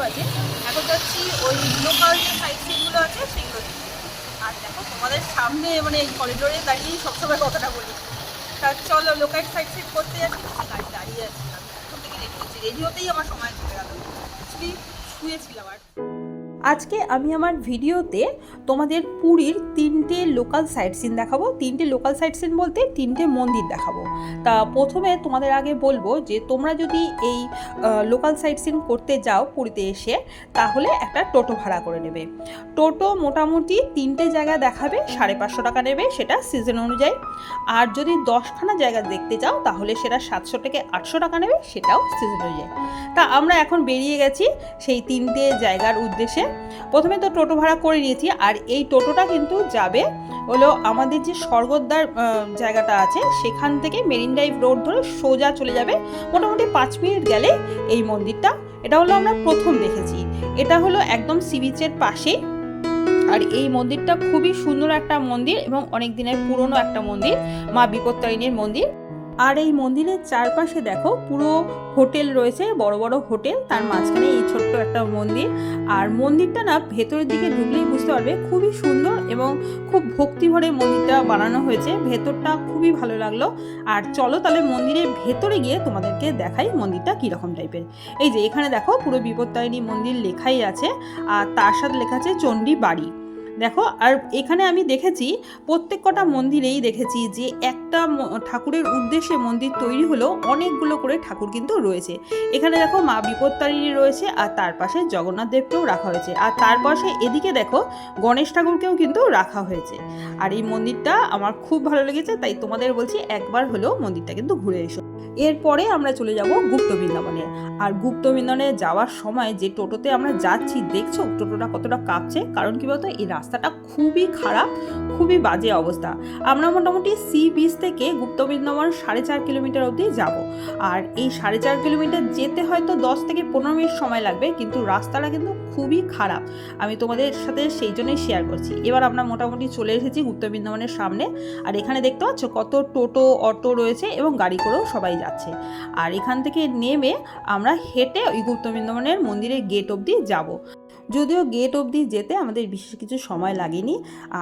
বাজে। এখন যাচ্ছি ওই লোকাল যে সাইট সিনগুলো আছে সেগুলো দেখতে। আর দেখো তোমাদের সামনে মানে এই করিডোরে দাঁড়িয়েই সবসময় কথাটা বলি। তা চলো লোকাল সাইট সিন করতে যাচ্ছি, গাড়ি দাঁড়িয়ে আছি। আমি এখন থেকে রেডি হচ্ছি, রেডি হতেই আমার সময় চলে গেল, অ্যাকচুয়ালি শুয়েছিলাম। আর আজকে আমি আমার ভিডিওতে তোমাদের পুরীর 3টে লোকাল সাইট সিন দেখাবো। 3টে লোকাল সাইট সিন বলতে 3টে মন্দির দেখাবো। তা প্রথমে তোমাদের আগে বলবো যে তোমরা যদি এই লোকাল সাইট সিন করতে যাও পুরীতে এসে, তাহলে একটা টোটো ভাড়া করে নেবে। টোটো মোটামুটি 3টে জায়গা দেখাবে, 550 টাকা নেবে, সেটা সিজন অনুযায়ী। আর যদি 10খানা জায়গা দেখতে যাও তাহলে সেটা 700 থেকে 800 টাকা নেবে, সেটাও সিজন অনুযায়ী। তা আমরা এখন বেরিয়ে গেছি সেই 3টে জায়গার উদ্দেশ্যে। প্রথমে তো টোটো ভাড়া করে নিয়েছি, আর এই টোটোটা কিন্তু যাবে হলো আমাদের যে স্বর্গদ্বার জায়গাটা আছে সেখান থেকে মেরিন ড্রাইভ রোড ধরে সোজা চলে যাবে। মোটামুটি 5 মিনিট গেলে এই মন্দিরটা, এটা হলো আমরা প্রথম দেখেছি। এটা হলো একদম সি বিচের পাশেই। আর এই মন্দিরটা খুবই সুন্দর একটা মন্দির এবং অনেক দিনের পুরনো একটা মন্দির, মা বিপত্তারিণীর মন্দির। আর এই মন্দিরের চারপাশে দেখো পুরো হোটেল রয়েছে, বড় বড় হোটেল, তার মাঝখানে এই ছোট্ট একটা মন্দির। আর মন্দিরটা না ভেতরের দিকে ঢুকলেই বুঝতে পারবে খুবই সুন্দর এবং খুব ভক্তিভরে মন্দিরটা বানানো হয়েছে। ভেতরটা খুবই ভালো লাগলো। আর চলো তাহলে মন্দিরের ভেতরে গিয়ে তোমাদেরকে দেখাই মন্দিরটা কীরকম টাইপের। এই যে এখানে দেখো পুরো বিপত্তারিণী মন্দির লেখাই আছে, আর তার সাথে লেখা আছে চণ্ডী বাড়ি। দেখো, আর এখানে আমি দেখেছি প্রত্যেক কটা মন্দিরেই দেখেছি যে একটা ঠাকুরের উদ্দেশ্যে মন্দির তৈরি হলেও অনেকগুলো করে ঠাকুর কিন্তু রয়েছে। এখানে দেখো মা বিপত্তারিণী রয়েছে, আর তার পাশে জগন্নাথ দেবকেও রাখা হয়েছে, আর তার পাশে এদিকে দেখো গণেশ ঠাকুরকেও কিন্তু রাখা হয়েছে। আর এই মন্দিরটা আমার খুব ভালো লেগেছে, তাই তোমাদের বলছি একবার হলেও মন্দিরটা কিন্তু ঘুরে এসো। এরপরে আমরা চলে যাব গুপ্ত বৃন্দাবনে। আর গুপ্ত বৃন্দাবনে যাওয়ার সময় যে টোটোতে আমরা যাচ্ছি, দেখছো টোটোটা কতটা কাঁপছে, কারণ কি বলতো এই রাস্তাটা খুবই খারাপ, খুবই বাজে অবস্থা। আমরা মোটামুটি সি বিচ থেকে গুপ্ত বৃন্দাবন 4.5 কিলোমিটার অবধি যাব। আর এই 4.5 কিলোমিটার যেতে হয়তো 10 থেকে 15 মিনিট সময় লাগবে, কিন্তু রাস্তাটা কিন্তু খুবই খারাপ। আমি তোমাদের সাথে সেই জন্যই শেয়ার করছি। এবার আমরা মোটামুটি চলে এসেছি গুপ্ত বৃন্দাবনের সামনে। আর এখানে দেখতে পাচ্ছ কত টোটো অটো রয়েছে এবং গাড়ি করেও সবাই যাচ্ছে। আর এখান থেকে নেমে আমরা হেঁটে ওই গুপ্ত বৃন্দাবনের মন্দিরের গেট অবধি যাব। যদিও গেট অবধি যেতে আমাদের বিশেষ কিছু সময় লাগেনি।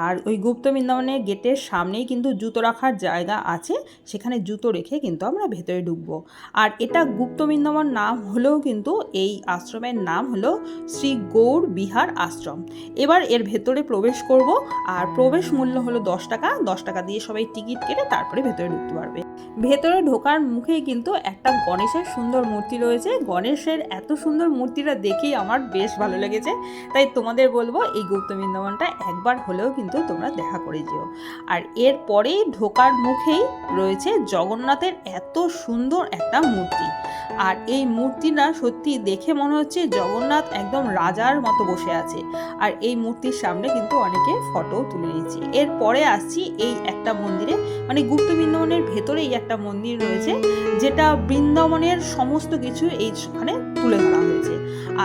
আর ওই গুপ্ত বৃন্দাবনের গেটের সামনেই কিন্তু জুতো রাখার জায়গা আছে, সেখানে জুতো রেখে কিন্তু আমরা ভেতরে ঢুকবো। আর এটা গুপ্ত বৃন্দাবন নাম হলেও কিন্তু এই আশ্রমের নাম হলো শ্রী গৌর বিহার আশ্রম। এবার এর ভেতরে প্রবেশ করব, আর প্রবেশ মূল্য হলো 10 টাকা। 10 টাকা দিয়ে সবাই টিকিট কেটে তারপরে ভেতরে ঢুকতে পারবে। ভেতরে ঢোকার মুখেই কিন্তু একটা গণেশের সুন্দর মূর্তি রয়েছে। গণেশের এত সুন্দর মূর্তিটা দেখেই আমার বেশ ভালো লেগেছে, তাই তোমাদের বলবো এই গুপ্ত বৃন্দাবনটা একবার হলেও কিন্তু তোমরা দেখা করে যেও। আর এরপরেই ঢোকার মুখেই রয়েছে জগন্নাথের এত সুন্দর একটা মূর্তি। আর এই মূর্তিটা সত্যি দেখে মনে হচ্ছে জগন্নাথ একদম রাজার মতো বসে আছে। আর এই মূর্তির সামনে কিন্তু অনেকে ফটো তুলে নিয়েছে। এরপরে আসছি এই একটা মন্দিরে, মানে গুপ্ত বৃন্দাবনের ভেতরেই একটা মন্দির রয়েছে, যেটা বৃন্দাবনের সমস্ত কিছু এইখানে তুলে ধরা হয়েছে।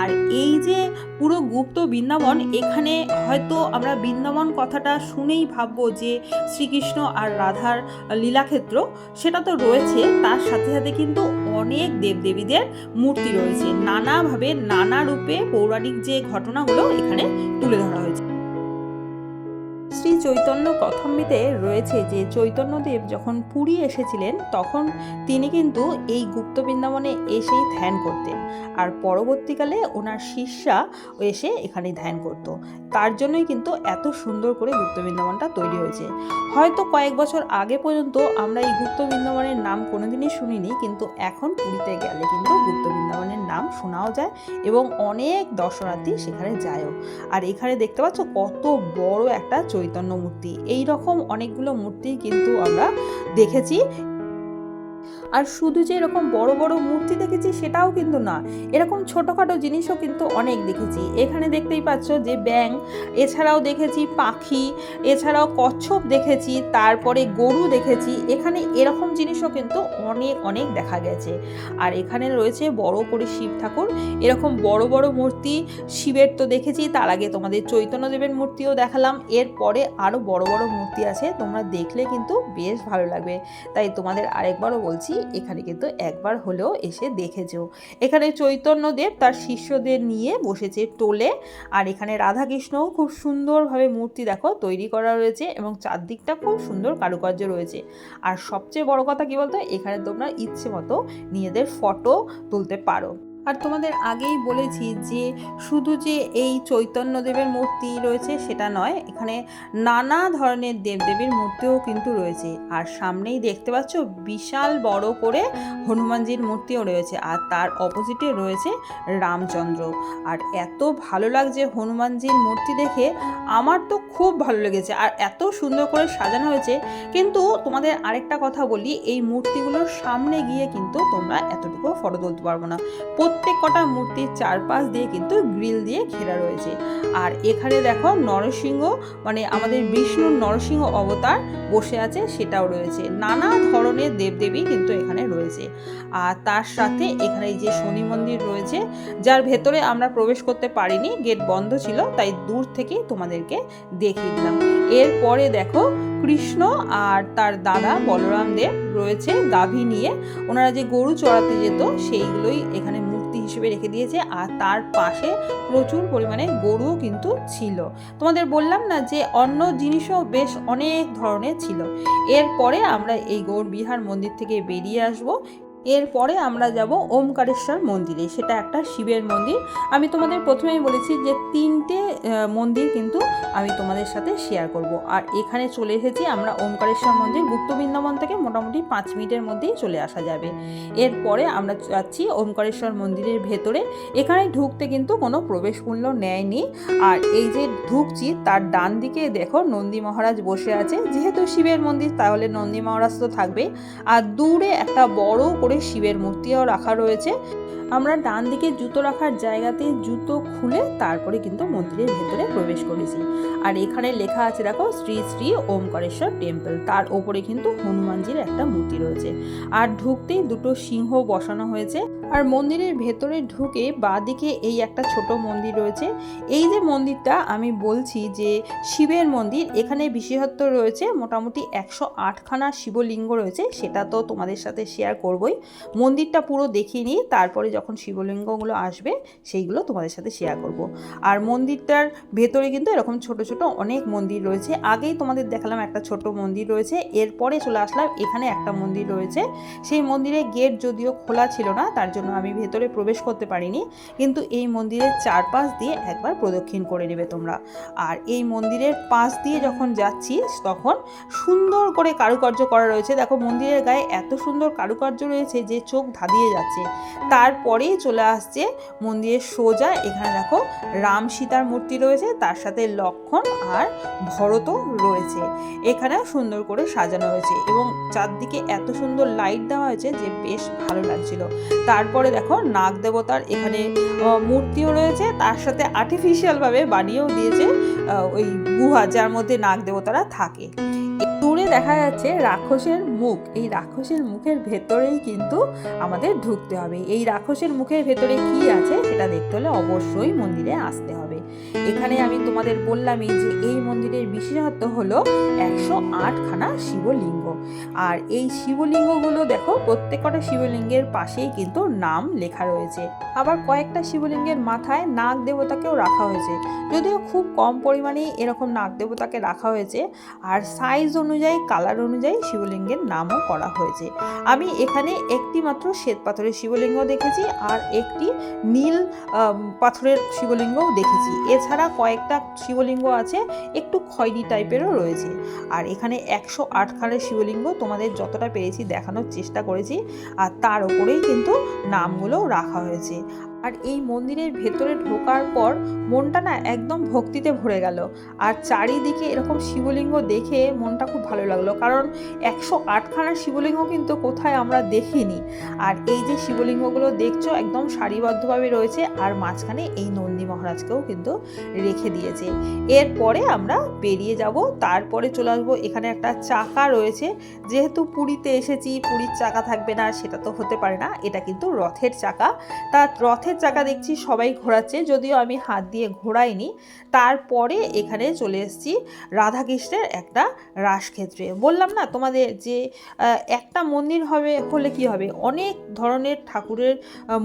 আর এই যে পুরো গুপ্ত বৃন্দাবন, এখানে হয়তো আমরা বৃন্দাবন কথাটা শুনেই ভাববো যে শ্রীকৃষ্ণ আর রাধার লীলাক্ষেত্র, সেটা তো রয়েছে, তার সাথে সাথে কিন্তু অনেক দেবদেবীদের মূর্তি রয়েছে। নানাভাবে নানা রূপে পৌরাণিক যে ঘটনাগুলো এখানে তুলে ধরা হয়েছে। শ্রী চৈতন্য কথামৃতে রয়েছে যে চৈতন্যদেব যখন পুরী এসেছিলেন তখন তিনি কিন্তু এই গুপ্ত বৃন্দাবনে এসেই ধ্যান করতেন। আর পরবর্তীকালে ওনার শিষ্যা এসে এখানে ধ্যান করত। তার জন্যই কিন্তু এত সুন্দর করে গুপ্ত বৃন্দাবনটা তৈরি হয়েছে। হয়তো কয়েক বছর আগে পর্যন্ত আমরা এই গুপ্ত বৃন্দাবনের নাম কোনোদিনই শুনিনি, কিন্তু এখন পুরীতে গেলে কিন্তু গুপ্ত বৃন্দাবনের নাম শোনাও যায় এবং অনেক দর্শনার্থী সেখানে যায়ও। আর এখানে দেখতে পাচ্ছ কত বড় একটা চৈতন্য মূর্তি। এই রকম অনেকগুলো মূর্তি কিন্তু আমরা দেখেছি। আর শুধু যে এরকম বড় বড় মূর্তি দেখেছি সেটাও কিন্তু না, এরকম ছোটোখাটো জিনিসও কিন্তু অনেক দেখেছি। এখানে দেখতেই পাচ্ছ যে ব্যাঙ, এছাড়াও দেখেছি পাখি, এছাড়াও কচ্ছপ দেখেছি, তারপরে গরু দেখেছি। এখানে এরকম জিনিসও কিন্তু অনেক অনেক দেখা গেছে। আর এখানে রয়েছে বড় করে শিব ঠাকুর, এরকম বড় বড় মূর্তি। শিবের তো দেখেছি, তার আগে তোমাদের চৈতন্যদেবের মূর্তিও দেখালাম। এরপরে আরও বড় বড় মূর্তি আছে, তোমরা দেখলে কিন্তু বেশ ভালো লাগবে। তাই তোমাদের আরেকবারও বলছি এখানে কিন্তু একবার হলেও এসে দেখে যেও। এখানে চৈতন্যদেব তার শিষ্যদের নিয়ে বসেছে টোলে, আর এখানে রাধাকৃষ্ণও খুব সুন্দরভাবে মূর্তি দেখো তৈরি করা রয়েছে এবং চারদিকটা খুব সুন্দর কারুকার্য রয়েছে। আর সবচেয়ে বড় কথা কি বলতো, এখানে তোমরা ইচ্ছে মতো নিজেদের ফটো তুলতে পারো। আর তোমাদের আগেই বলেছি যে শুধু যে এই চৈতন্যদেবের মূর্তি রয়েছে সেটা নয়, এখানে নানা ধরনের দেবদেবীর মূর্তিও কিন্তু রয়েছে। আর সামনেই দেখতে পাচ্ছ বিশাল বড় করে হনুমানজির মূর্তিও রয়েছে, আর তার অপোজিটে রয়েছে রামচন্দ্র। আর এত ভালো লাগছে হনুমানজির মূর্তি দেখে, আমার তো খুব ভালো লেগেছে, আর এত সুন্দর করে সাজানো হয়েছে। কিন্তু তোমাদের আরেকটা কথা বলি, এই মূর্তিগুলোর সামনে গিয়ে কিন্তু তোমরা এতটুকু ফটো তুলতে পারবো না। প্রত্যেক কটা মূর্তির চারপাশ দিয়ে কিন্তু গ্রিল দিয়ে ঘেরা রয়েছে। আর এখানে দেখো নরসিংহ, মানে আমাদের বিষ্ণুর নরসিংহ অবতার বসে আছে, সেটাও রয়েছে। নানা ধরনের দেবদেবী কিন্তু এখানে রয়েছে। আর তার সাথে এখানে যে শনি মন্দির রয়েছে, যার ভেতরে আমরা প্রবেশ করতে পারিনি, গেট বন্ধ ছিল, তাই দূর থেকেই তোমাদেরকে দেখিয়ে দিলাম। এরপরে দেখো কৃষ্ণ আর তার দাদা বলরাম দেব রয়েছে গাভী নিয়ে। ওনারা যে গরু চড়াতে যেত সেইগুলোই এখানে মূর্তি হিসেবে রেখে দিয়েছে। আর তার পাশে প্রচুর পরিমাণে গরুও কিন্তু ছিল। তোমাদের বললাম না যে অন্য জিনিসও বেশ অনেক ধরনের ছিল। এরপরে আমরা এই গৌরবিহার মন্দির থেকে বেরিয়ে আসবো। এরপরে আমরা যাব ওমকারেশ্বর মন্দিরে, সেটা একটা শিবের মন্দির। আমি তোমাদের প্রথমেই বলেছি যে 3টে মন্দির কিন্তু আমি তোমাদের সাথে শেয়ার করব। আর এখানে চলে এসেছি আমরা ওমকারেশ্বর মন্দির, গুপ্ত বৃন্দাবন থেকে মোটামুটি 5 মিনিটের মধ্যেই চলে আসা যাবে। এরপরে আমরা যাচ্ছি ওমকারেশ্বর মন্দিরের ভেতরে। এখানে ঢুকতে কিন্তু কোনো প্রবেশ মূল্য নেয়নি। আর এই যে ঢুকছি তার ডান দিকে দেখো নন্দী মহারাজ বসে আছে। যেহেতু শিবের মন্দির তাহলে নন্দী মহারাজ তো থাকবে। আর দূরে একটা বড় শিবের মূর্তিও রাখা রয়েছে। আমরা ডান দিকে জুতো রাখার জায়গাতে জুতো খুলে তারপরে কিন্তু মন্দিরের ভেতরে প্রবেশ করেছি। আর এখানে লেখা আছে দেখো শ্রী শ্রী ওমকারেশ্বর টেম্পল, তার ওপরে কিন্তু হনুমানজির একটা মূর্তি রয়েছে। আর ঢুকতেই 2টো সিংহ বসানো হয়েছে। আর মন্দিরের ভেতরে ঢুকে বাঁদিকে এই একটা ছোট মন্দির রয়েছে। এই যে মন্দিরটা আমি বলছি যে শিবের মন্দির, এখানে বিশেষত্ব রয়েছে মোটামুটি 108খানা শিবলিঙ্গ রয়েছে। সেটা তো তোমাদের সাথে শেয়ার করবই। মন্দিরটা পুরো দেখিয়ে নিই, তারপরে যখন শিবলিঙ্গগুলো আসবে সেইগুলো তোমাদের সাথে শেয়ার করব। আর মন্দিরটার ভেতরে কিন্তু এরকম ছোট ছোট অনেক মন্দির রয়েছে। আগেই তোমাদের দেখালাম একটা ছোট মন্দির রয়েছে, এরপরে চলে আসলাম এখানে একটা মন্দির রয়েছে। সেই মন্দিরের গেট যদিও খোলা ছিল না, তার জন্য আমি ভেতরে প্রবেশ করতে পারিনি, কিন্তু এই মন্দিরের চারপাশ দিয়ে একবার প্রদক্ষিণ করে নেবে তোমরা। আর এই মন্দিরের পাশ দিয়ে যখন যাচ্ছি তখন সুন্দর করে কারুকার্য করা রয়েছে। দেখো মন্দিরের গায়ে এত সুন্দর কারুকার্য রয়েছে যে চোখ ধাঁধিয়ে যাচ্ছে। তারপরেই চলে আসছে মন্দিরের সোজা, এখানে দেখো রাম সীতার মূর্তি রয়েছে, তার সাথে লক্ষ্মণ আর ভরতও রয়েছে। এখানে সুন্দর করে সাজানো হয়েছে এবং চারদিকে এত সুন্দর লাইট দেওয়া হয়েছে যে বেশ ভালো লাগছিল। তারপরে দেখো নাগ দেবতার এখানে মূর্তিও রয়েছে, তার সাথে আর্টিফিশিয়ালভাবে বানিয়েও দিয়েছে ওই গুহা যার মধ্যে নাগ দেবতারা থাকে। দূরে দেখা যাচ্ছে রাক্ষসের মুখ। এই রাক্ষসের মুখের ভেতরেই কিন্তু আমাদের ঢুকতে হবে। এই রাক্ষসের মুখের ভেতরে কি আছে সেটা দেখতে হলে অবশ্যই মন্দিরে আসতে হবে। এখানে আমি তোমাদের বললামই যে এই মন্দিরের বিশেষত্ব হলো 108খানা শিবলিঙ্গ। আর এই শিবলিঙ্গগুলো দেখো প্রত্যেকটা শিবলিঙ্গের পাশেই কিন্তু নাম লেখা রয়েছে। আবার কয়েকটা শিবলিঙ্গের মাথায় নাগ দেবতাকেও রাখা হয়েছে, যদিও খুব কম পরিমাণেই এরকম নাগ দেবতাকে রাখা হয়েছে। আর সাইজ অনুযায়ী কালার অনুযায়ী শিবলিঙ্গের নামও করা হয়েছে। আমি এখানে একটি মাত্র শ্বেত পাথরের শিবলিঙ্গ দেখেছি আর একটি নীল পাথরের শিবলিঙ্গও দেখেছি। এছাড়া কয়েকটা শিবলিঙ্গ আছে একটু খয়েরি টাইপেরও রয়েছে। আর এখানে 108খানা শিবলিঙ্গ তোমাদের যতটা পেরেছি দেখানোর চেষ্টা করেছি। আর তার উপরেই কিন্তু নামগুলো রাখা হয়েছে। আর এই মন্দিরের ভেতরে ঢোকার পর মনটা না একদম ভক্তিতে ভরে গেল। আর চারিদিকে এরকম শিবলিঙ্গ দেখে মনটা খুব ভালো লাগলো, কারণ 108খানা শিবলিঙ্গ কিন্তু কোথায় আমরা দেখিনি। আর এই যে শিবলিঙ্গগুলো দেখছো একদম সারিবদ্ধভাবে রয়েছে, আর মাঝখানে এই নন্দী মহারাজকেও কিন্তু রেখে দিয়েছে। এরপরে আমরা বেরিয়ে যাব, তারপরে চলে আসবো এখানে একটা চাকা রয়েছে। যেহেতু পুরীতে এসেছি, পুরীর চাকা থাকবে না সেটা তো হতে পারে না, এটা কিন্তু রথের চাকা। তা রথের রথের চাকা দেখছি সবাই ঘোরাচ্ছে, যদিও আমি হাত দিয়ে ঘোরাইনি। তারপরে এখানে চলে এসেছি রাধাকৃষ্ণের একটা রাসক্ষেত্রে। বললাম না তোমাদের যে একটা মন্দির হলে কি হবে, অনেক ধরনের ঠাকুরের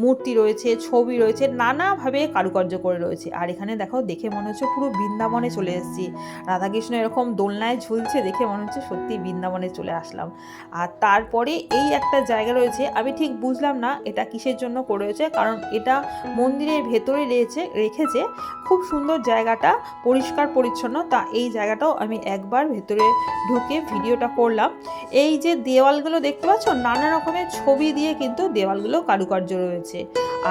মূর্তি রয়েছে, ছবি রয়েছে, নানাভাবে কারুকার্য করে রয়েছে। আর এখানে দেখে মনে হচ্ছে পুরো বৃন্দাবনে চলে এসেছি। রাধাকৃষ্ণ এরকম দোলনায় ঝুলছে, দেখে মনে হচ্ছে সত্যি বৃন্দাবনে চলে আসলাম। আর তারপরে এই একটা জায়গা রয়েছে, আমি ঠিক বুঝলাম না এটা কিসের জন্য করেছে, কারণ এটা মন্দিরের ভেতরে রেখেছে। খুব সুন্দর জায়গাটা, পরিষ্কার পরিচ্ছন্ন। তা এই জায়গাটাও আমি একবার ভেতরে ঢুকে ভিডিওটা করলাম। এই যে দেওয়ালগুলো দেখতে পাচ্ছ, নানা রকমের ছবি দিয়ে কিন্তু দেওয়ালগুলো কারুকার্য রয়েছে।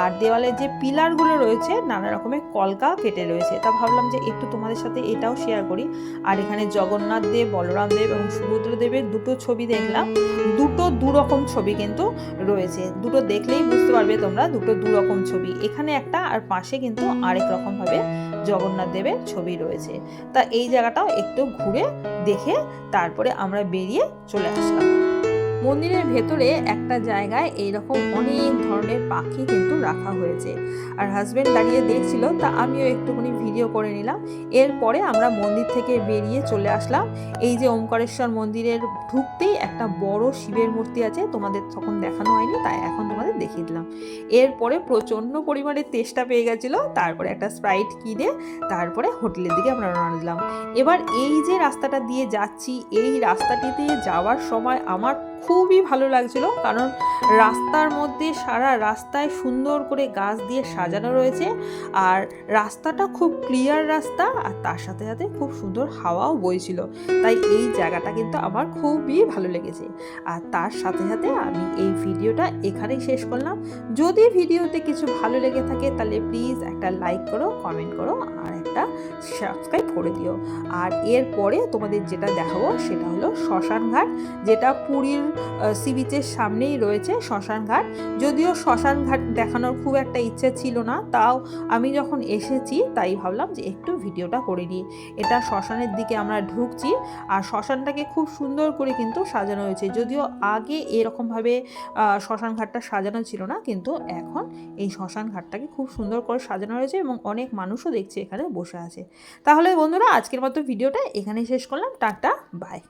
আর দেওয়ালের যে পিলারগুলো রয়েছে নানা রকমের কলকা কেটে রয়েছে। তা ভাবলাম যে একটু তোমাদের সাথে এটাও শেয়ার করি। আর এখানে জগন্নাথ দেব, বলরাম দেব এবং সুভদ্র দেবের দুটো ছবি দেখলাম। দুটো দুরকম ছবি কিন্তু রয়েছে, দুটো দেখলেই বুঝতে পারবে তোমরা দুটো দুরকম ছবি। এখানে একটা, আর পাশে কিন্তু আরেক রকম ভাবে জগন্নাথ দেবের ছবি রয়েছে। তা এই জায়গাটাও একটু ঘুরে দেখে তারপরে আমরা বেরিয়ে চলে আসলাম। মন্দিরের ভেতরে একটা জায়গায় এইরকম অনেক ধরনের পাখি কিন্তু রাখা হয়েছে। আর হাজবেন্ড দাঁড়িয়ে দেখছিল, তা আমিও একটুখানি ভিডিও করে নিলাম। এরপরে আমরা মন্দির থেকে বেরিয়ে চলে আসলাম। এই যে ওমকারেশ্বর মন্দিরের ঢুকতেই একটা বড় শিবের মূর্তি আছে, তোমাদের তখন দেখানো হয়নি, তাই এখন তোমাদের দেখিয়ে দিলাম। এরপরে প্রচণ্ড পরিমাণে তেষ্টা পেয়ে গেছিলো, তারপরে একটা স্প্রাইট কিনে তারপরে হোটেলের দিকে আমরা রওনা দিলাম। এবার এই যে রাস্তাটা দিয়ে যাচ্ছি, এই রাস্তাটিতে যাওয়ার সময় আমার খুবই ভালো লাগছিল, কারণ রাস্তার মধ্যে সারা রাস্তায় সুন্দর করে গাছ দিয়ে সাজানো রয়েছে। আর রাস্তাটা খুব ক্লিয়ার রাস্তা, আর তার সাথে সাথে খুব সুন্দর হাওয়াও বইছিল। তাই এই জায়গাটা কিন্তু আমার খুবই ভালো লেগেছে। আর তার সাথে সাথে আমি এই ভিডিওটা এখানেই শেষ করলাম। যদি ভিডিওতে কিছু ভালো লেগে থাকে তাহলে প্লিজ একটা লাইক করো, কমেন্ট করো, আর একটা সাবস্ক্রাইব করে দিও। আর এরপরে তোমাদের যেটা দেখাবো সেটা হলো শ্মশানঘাট, যেটা পুরীর সি বিচের সামনেই রয়েছে শ্মশানঘাট। যদিও শ্মশানঘাট দেখানোর খুব একটা ইচ্ছে ছিল না, তাও আমি যখন এসেছি তাই ভাবলাম যে একটু ভিডিওটা করে নিই। এটা শ্মশানের দিকে আমরা ঢুকছি, আর শ্মশানটাকে খুব সুন্দর করে কিন্তু সাজানো হয়েছে। যদিও আগে এরকমভাবে শ্মশানঘাটটা সাজানো ছিল না, কিন্তু এখন এই শ্মশানঘাটটাকে খুব সুন্দর করে সাজানো হয়েছে এবং অনেক মানুষও দেখছি এখানে বসে আছে। তাহলে বন্ধুরা, আজকের মতো ভিডিওটা এখানেই শেষ করলাম। Tata, by.